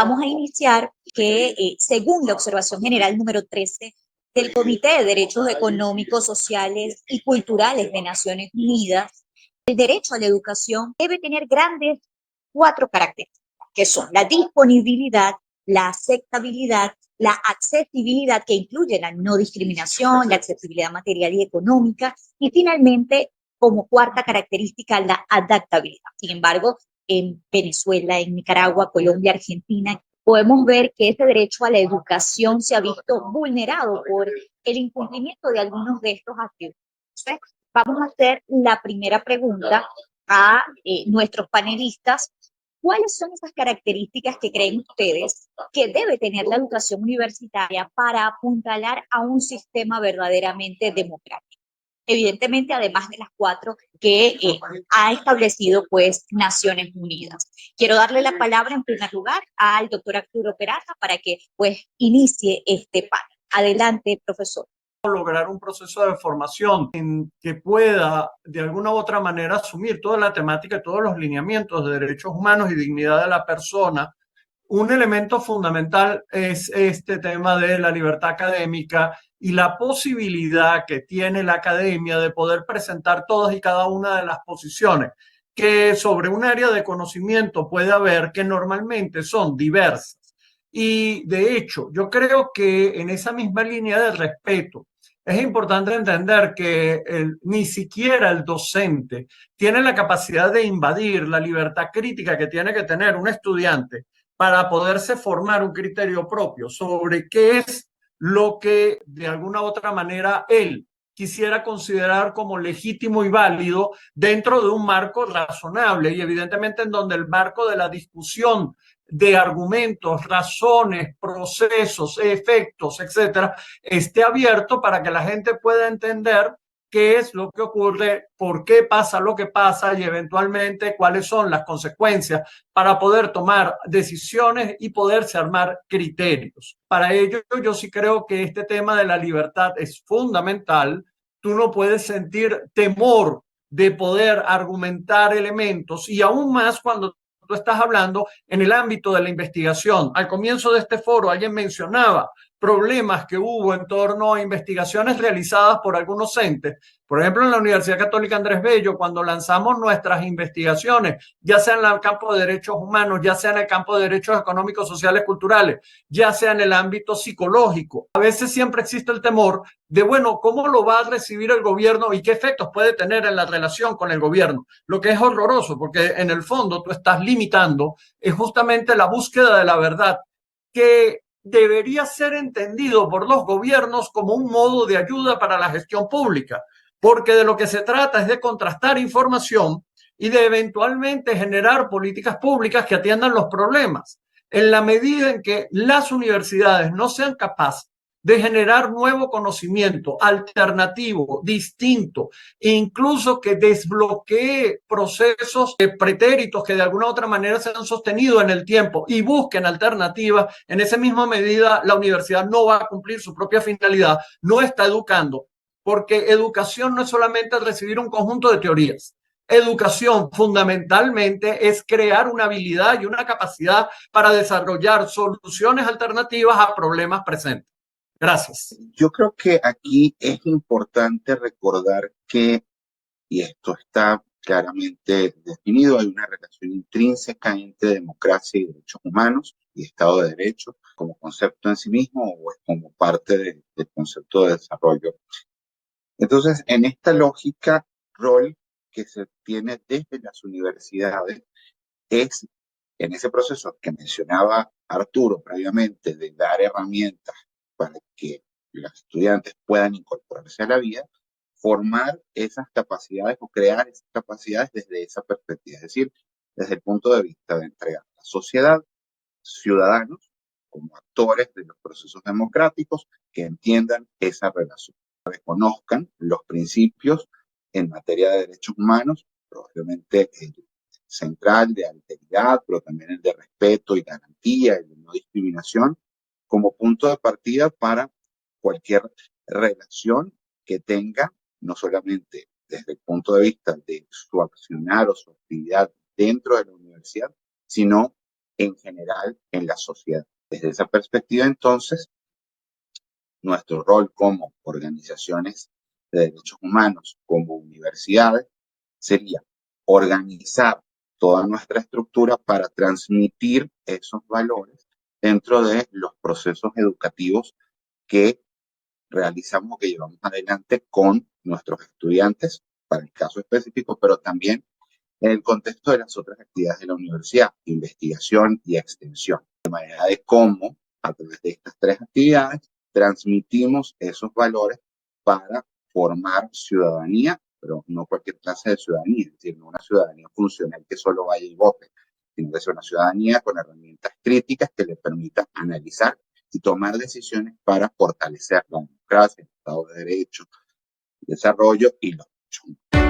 Vamos a iniciar que, según la observación general número 13 del Comité de Derechos Económicos, Sociales y Culturales de Naciones Unidas, el derecho a la educación debe tener grandes cuatro características, que son la disponibilidad, la aceptabilidad, la accesibilidad, que incluye la no discriminación, la accesibilidad material y económica, y finalmente, como cuarta característica, la adaptabilidad. Sin embargo, en Venezuela, en Nicaragua, Colombia, Argentina, podemos ver que ese derecho a la educación se ha visto vulnerado por el incumplimiento de algunos de estos atributos. Entonces, vamos a hacer la primera pregunta a nuestros panelistas. ¿Cuáles son esas características que creen ustedes que debe tener la educación universitaria para apuntalar a un sistema verdaderamente democrático? Evidentemente, además de las cuatro que ha establecido pues Naciones Unidas. Quiero darle la palabra en primer lugar al doctor Arturo Peraza para que pues inicie este panel. Adelante, profesor. Lograr un proceso de formación en que pueda de alguna u otra manera asumir toda la temática, todos los lineamientos de derechos humanos y dignidad de la persona. Un elemento fundamental es este tema de la libertad académica y la posibilidad que tiene la academia de poder presentar todas y cada una de las posiciones que sobre un área de conocimiento puede haber, que normalmente son diversas. Y de hecho, yo creo que en esa misma línea de respeto, es importante entender que ni siquiera el docente tiene la capacidad de invadir la libertad crítica que tiene que tener un estudiante para poderse formar un criterio propio sobre qué es lo que de alguna u otra manera él quisiera considerar como legítimo y válido dentro de un marco razonable y evidentemente en donde el marco de la discusión de argumentos, razones, procesos, efectos, etcétera, esté abierto para que la gente pueda entender qué es lo que ocurre, por qué pasa lo que pasa y eventualmente cuáles son las consecuencias para poder tomar decisiones y poderse armar criterios. Para ello, yo sí creo que este tema de la libertad es fundamental. Tú no puedes sentir temor de poder argumentar elementos y aún más cuando tú estás hablando en el ámbito de la investigación. Al comienzo de este foro alguien mencionaba problemas que hubo en torno a investigaciones realizadas por algunos entes. Por ejemplo, en la Universidad Católica Andrés Bello, cuando lanzamos nuestras investigaciones, ya sea en el campo de derechos humanos, ya sea en el campo de derechos económicos, sociales, culturales, ya sea en el ámbito psicológico, a veces siempre existe el temor de, bueno, ¿cómo lo va a recibir el gobierno y qué efectos puede tener en la relación con el gobierno? Lo que es horroroso, porque en el fondo tú estás limitando justamente la búsqueda de la verdad, que debería ser entendido por los gobiernos como un modo de ayuda para la gestión pública, porque de lo que se trata es de contrastar información y de eventualmente generar políticas públicas que atiendan los problemas. En la medida en que las universidades no sean capaces de generar nuevo conocimiento alternativo, distinto, e incluso que desbloquee procesos pretéritos que de alguna u otra manera se han sostenido en el tiempo y busquen alternativas, en esa misma medida la universidad no va a cumplir su propia finalidad, no está educando, porque educación no es solamente recibir un conjunto de teorías. Educación fundamentalmente es crear una habilidad y una capacidad para desarrollar soluciones alternativas a problemas presentes. Gracias. Yo creo que aquí es importante recordar que, y esto está claramente definido, hay una relación intrínseca entre democracia y derechos humanos y Estado de Derecho como concepto en sí mismo o como parte del concepto de desarrollo. Entonces, en esta lógica, rol que se tiene desde las universidades es, en ese proceso que mencionaba Arturo previamente, de dar herramientas para que los estudiantes puedan incorporarse a la vida, formar esas capacidades o crear esas capacidades desde esa perspectiva, es decir, desde el punto de vista de entregar a la sociedad, ciudadanos, como actores de los procesos democráticos, que entiendan esa relación, reconozcan los principios en materia de derechos humanos, probablemente el central de alteridad, pero también el de respeto y garantía, el de no discriminación, como punto de partida para cualquier relación que tenga, no solamente desde el punto de vista de su accionar o su actividad dentro de la universidad, sino en general en la sociedad. Desde esa perspectiva, entonces, nuestro rol como organizaciones de derechos humanos, como universidades, sería organizar toda nuestra estructura para transmitir esos valores dentro de los procesos educativos que realizamos o que llevamos adelante con nuestros estudiantes, para el caso específico, pero también en el contexto de las otras actividades de la universidad, investigación y extensión, de manera de cómo, a través de estas tres actividades, transmitimos esos valores para formar ciudadanía, pero no cualquier clase de ciudadanía, es decir, no una ciudadanía funcional que solo vaya y vote, sino que sea una ciudadanía con herramientas críticas que le permitan analizar y tomar decisiones para fortalecer la democracia, el Estado de Derecho, el desarrollo y los derechos humanos.